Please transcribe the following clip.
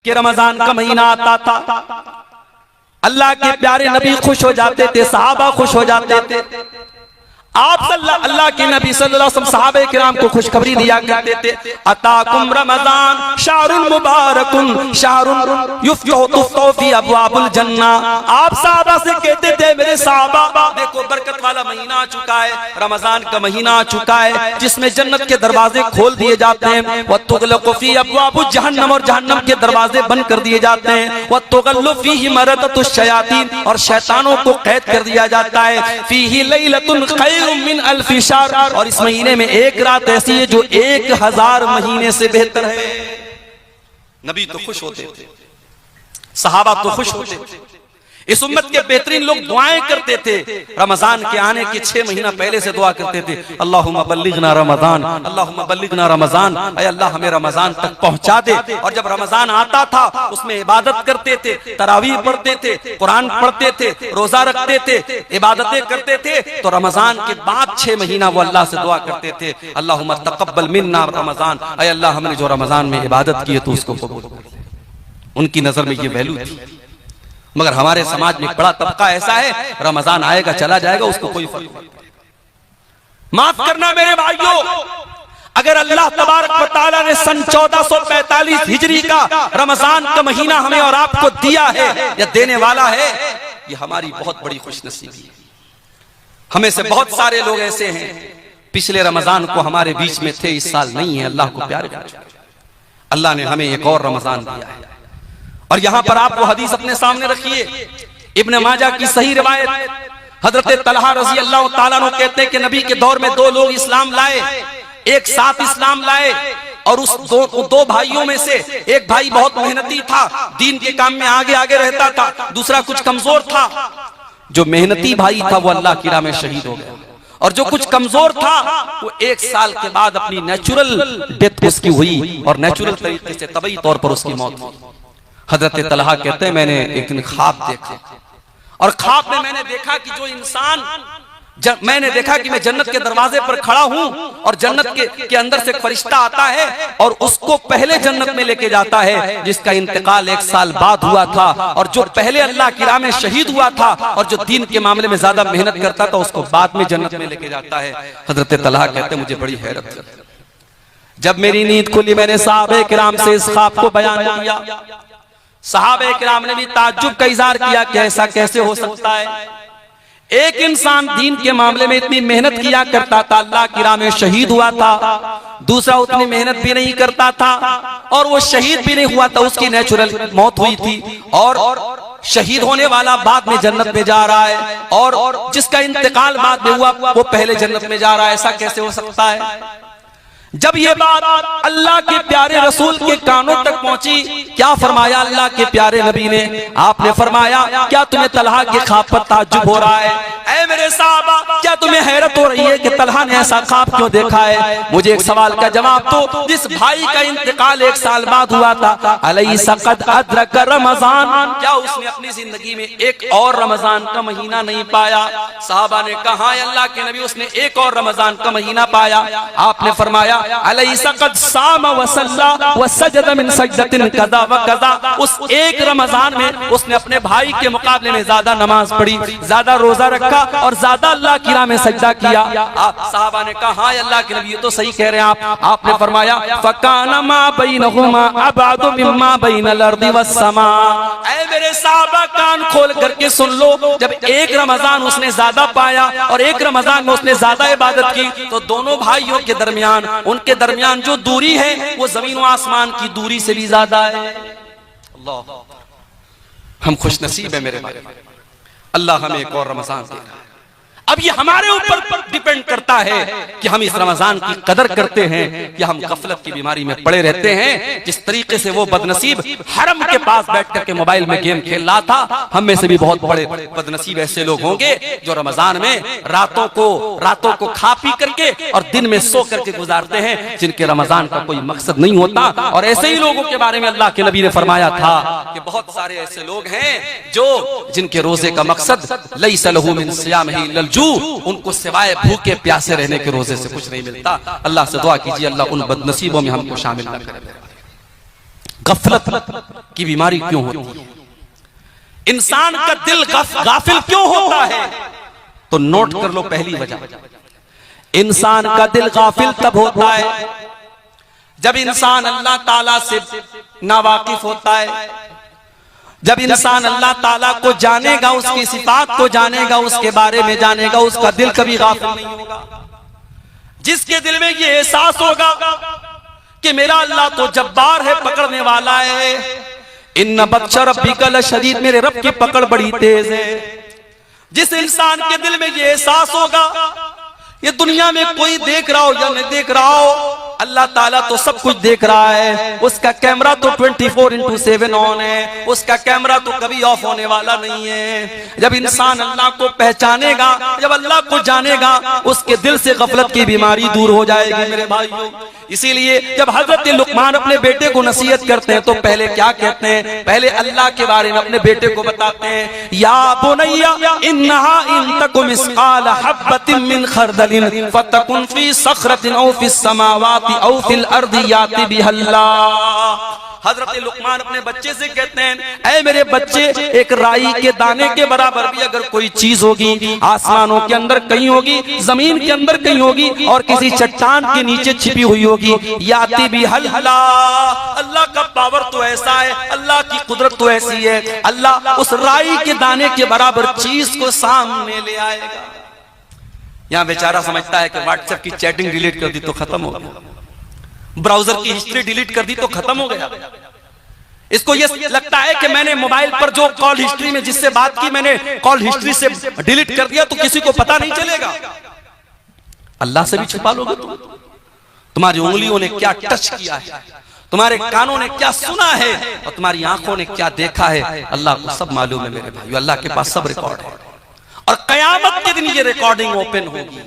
कि रमजान का महीना आता था, अल्लाह के प्यारे नबी खुश हो जाते थे, सहाबा खुश हो जाते थे। आप अल्लाह के नबी सल्लल्लाहु अलैहि वसल्लम सहाबे किराम को खुशखबरी दिया करते थे, अताकुम रमजान शाहरुन मुबारकुन शाहरुन युफ्तहु फी अबवाबुल जन्ना। आप सहाबा से कहते थे, मेरे सहाबा देखो बरकत वाला महीना आ चुका है, रमजान का महीना आ चुका है जिसमें जन्नत के दरवाजे खोल दिए जाते हैं, व तुगलक़ु फी अबवाबुज जहन्नम, और जहन्नम के दरवाजे बंद कर दिए जाते हैं, व तुगल्लु फीहि मरदतुश शयातीन, और शैतानों को कैद कर दिया जाता है, फीहि लैलतुन खैरुम मिन अल्फि शहर, और इस महीने में एक रात ऐसी है जो 1000 महीने से बेहतर है। नबी तो खुश होते थे, सहाबा तो खुश होते थे, इस उम्मत के बेहतरीन लोग दुआएं करते थे, रमजान के आने के 6 महीना पहले से दुआ करते थे, अल्लाहुम्मा बल्लिगना रमजान, अल्लाहुम्मा बल्लिगना रमजान, अय अल्लाह हमें रमजान तक पहुंचा दे। और जब रमजान आता था उसमें इबादत करते थे, तरावीह पढ़ते थे, कुरान पढ़ते थे, रोजा रखते थे, इबादतें करते थे, तो रमजान के बाद 6 महीना वो अल्लाह से दुआ करते थे, अल्लाहुम्मा तक़ब्बल मिन्ना रमजान, अय अल्लाह हमने जो रमजान में इबादत की है तो उसको कबूल कर ले। उनकी नजर में ये वैल्यू थी। मगर हमारे समाज में एक बड़ा तबका ऐसा है, रमजान आएगा चला जाएगा, उसको कोई फर्क नहीं। माफ करना मेरे भाइयों, अगर अल्लाह तबारक व तआला ने सन 1445 हिजरी का रमजान का महीना हमें और आपको दिया है या देने वाला है, ये हमारी बहुत बड़ी खुशनसीबी है। हमें से बहुत सारे लोग ऐसे हैं पिछले रमजान को हमारे बीच में थे, इस साल नहीं है, अल्लाह को प्यारे। अल्लाह ने हमें एक और रमजान दिया है। और यहां पर आप वो हदीस अपने सामने रखिए, इब्ने माजा की सही रिवायत, हजरत तलहा रजी अल्लाह ताला अन्हु कहते हैं कि नबी के दौर में 2 लोग इस्लाम लाए, एक साथ इस्लाम लाए, और उस दो भाइयों में से एक भाई बहुत मेहनती था, दीन के काम में आगे आगे रहता था, दूसरा कुछ कमजोर था। जो मेहनती भाई था वो अल्लाह की राह में शहीद हो गया, और जो कुछ कमजोर था वो 1 साल के बाद अपनी नेचुरल डेथ उसकी हुई, और नेचुरल तरीके से तबई तौर पर उसकी मौत हुई। हजरत तलहा कहते हैं, मैंने एक दिन ख्वाब देखा, और ख्वाब में मैंने देखा कि जो इंसान मैंने देखा कि मैं जन्नत के दरवाजे पर खड़ा हूं, और जन्नत के अंदर से एक फरिश्ता आता है और उसको पहले जन्नत में लेके जाता है जिसका इंतकाल 1 साल बाद हुआ था, और जो पहले अल्लाह की राह में शहीद हुआ था और जो दीन के मामले में ज्यादा मेहनत करता था उसको बाद में जन्नत में लेके जाता है। हजरत तलहा कहते हैं, मुझे बड़ी हैरत हुई। जब मेरी नींद खुली मैंने सहाबे किराम से इस ख्वाब को बयान किया, सहाबे किराम ने भी ताज्जुब का इज़हार किया कि ऐसा कैसे हो सकता है। एक इंसान दीन के मामले में इतनी मेहनत किया करता था, अल्लाह की राह में शहीद हुआ था, दूसरा उतनी मेहनत भी नहीं करता था और वो शहीद भी नहीं हुआ था, उसकी नेचुरल मौत हुई थी, और शहीद होने वाला बाद में जन्नत में जा रहा है, और जिसका इंतकाल बाद में हुआ वो पहले जन्नत में जा रहा है। ऐसा कैसे हो सकता है? जब ये बात अल्लाह के प्यारे रसूल के कानों तक पहुंची, क्या फरमाया अल्लाह के प्यारे नबी ने? आपने फरमाया, क्या तुम्हें तलहा के ख्वाब पर ताज्जुब हो रहा है? ऐ मेरे साहबा, क्या तुम्हें हैरत हो रही है कि तलहा ने ऐसा ख्वाब क्यों देखा है? मुझे एक सवाल का जवाब दो। जिस भाई का इंतकाल 1 साल बाद हुआ था, अलैसा क़द अदरक रमजान, क्या उसने अपनी जिंदगी में एक और रमजान का महीना नहीं पाया? साहबा ने कहा, अल्लाह के नबी, उसने एक और रमजान का महीना पाया। आपने फरमाया, अलैसा क़द सामा व सल्ला व सजदा मिन सजदतिन कज़ा व कज़ा, उस एक रमजान में उसने अपने भाई के मुकाबले में ज्यादा नमाज पढ़ी, ज्यादा रोजा रखा और ज्यादा अल्लाह की राह में सजदा किया। आप साहबा ने कहा, हां अल्लाह के नबी, ये तो सही कह रहे हैं आप। आपने फरमाया, फकाना मा बैनहुमा अबअदु मिम्मा बैनल अर्दि वस समा। ऐ मेरे साहबा, कान खोल करके सुन लो, जब एक रमजान उसने ज्यादा पाया और एक रमजान में उसने ज्यादा इबादत की, तो दोनों भाइयों के दरमियान, उनके दरमियान जो दूरी है वो जमीन व आसमान की दूरी से भी ज्यादा है। अल्लाह, हम खुशनसीब है मेरे भाई, अल्लाह हमें एक और रमजान दे रहा है। अब ये हमारे ऊपर डिपेंड करता है कि हम इस रमजान की कदर करते हैं या हम गफलत की बीमारी में पड़े रहते हैं। जिस तरीके से वो बदनसीब हरम के पास बैठ करके मोबाइल में गेम खेल रहा था, हम में से भी बहुत बड़े बदनसीब ऐसे लोग होंगे जो रमजान में रातों को खा पी करके और दिन में सो करके गुजारते हैं, जिनके रमजान का कोई मकसद नहीं होता। और ऐसे ही लोगों के बारे में अल्लाह के नबी ने फरमाया था कि बहुत सारे ऐसे लोग हैं जो जिनके रोजे का मकसद लैसा लहू मिन सियामिही इल्लल जू, उनको सिवाय भूखे प्यासे रहने के रोजे से कुछ नहीं मिलता। अल्लाह से दुआ कीजिए, अल्लाह उन बदनसीबों में हमको शामिल न करे। गफलत की बीमारी क्यों होती है, इंसान का दिल गाफिल क्यों होता है? तो नोट कर लो पहली वजह, इंसान का दिल गाफिल तब होता है जब इंसान अल्लाह ताला से नावाकिफ होता है, जब इंसान अल्लाह ताला को जानेगा, उसकी सिफात को जानेगा, उसके बारे में जानेगा, उसका दिल कभी गाफिल नहीं होगा। जिसके दिल में ये एहसास होगा कि मेरा अल्लाह तो जब्बार है, पकड़ने वाला है, इन्ना बत्शा रब्बिका लशदीद, मेरे रब की पकड़ बड़ी तेज है। जिस इंसान के दिल में ये एहसास होगा, ये दुनिया में कोई देख रहा हो या नहीं देख रहा हो, अल्लाह ताला तो सब कुछ देख रहा है, उसका कैमरा तो 24/7 ऑन है, उसका कैमरा तो कभी ऑफ होने वाला नहीं है। जब इंसान अल्लाह को पहचानेगा, जब अल्लाह को जानेगा, उसके दिल से गफलत की बीमारी दूर हो जाएगी मेरे भाइयों। इसीलिए जब हजरत लुकमान अपने बेटे को नसीहत करते हैं तो पहले क्या कहते हैं? पहले अल्लाह के बारे में अपने बेटे को बताते हैं, या बुनैया इन्नहा इन तकु मिस्काल हब्बतिन मिन खरदलिन फतकुन फी सखरतिन औ फिस समावाति औ फिल अर्दि याति बिहल्लाह। हजरत लुकमान अपने बच्चे से कहते हैं, ऐ मेरे बच्चे, एक राई के दाने के बराबर भी अगर कोई चीज होगी, आसमानों के अंदर कहीं होगी, जमीन के अंदर कहीं होगी, और किसी चट्टान के नीचे छिपी हुई होगी, याति बिहल्ला, अल्लाह का पावर तो ऐसा है, अल्लाह की कुदरत तो ऐसी है, अल्लाह उस राई के दाने के बराबर चीज को सामने ले आएगा। यहाँ बेचारा समझता है कि व्हाट्सएप की चैटिंग डिलीट कर दी तो खत्म हो गया, ब्राउजर की हिस्ट्री डिलीट कर दी तो खत्म हो गया। इसको ये लगता है कि मैंने मोबाइल पर जो कॉल हिस्ट्री में जिससे बात की, मैंने कॉल हिस्ट्री से डिलीट कर दिया तो किसी को पता नहीं चलेगा। अल्लाह से भी छुपा लोगे तुम? तुम्हारी उंगलियों ने क्या टच किया है, तुम्हारे कानों ने क्या सुना है, और तुम्हारी आंखों ने क्या देखा है, अल्लाह को सब मालूम है मेरे भाई। अल्लाह के पास सब रिकॉर्ड है, और कयामत के दिन ये रिकॉर्डिंग ओपन होगी।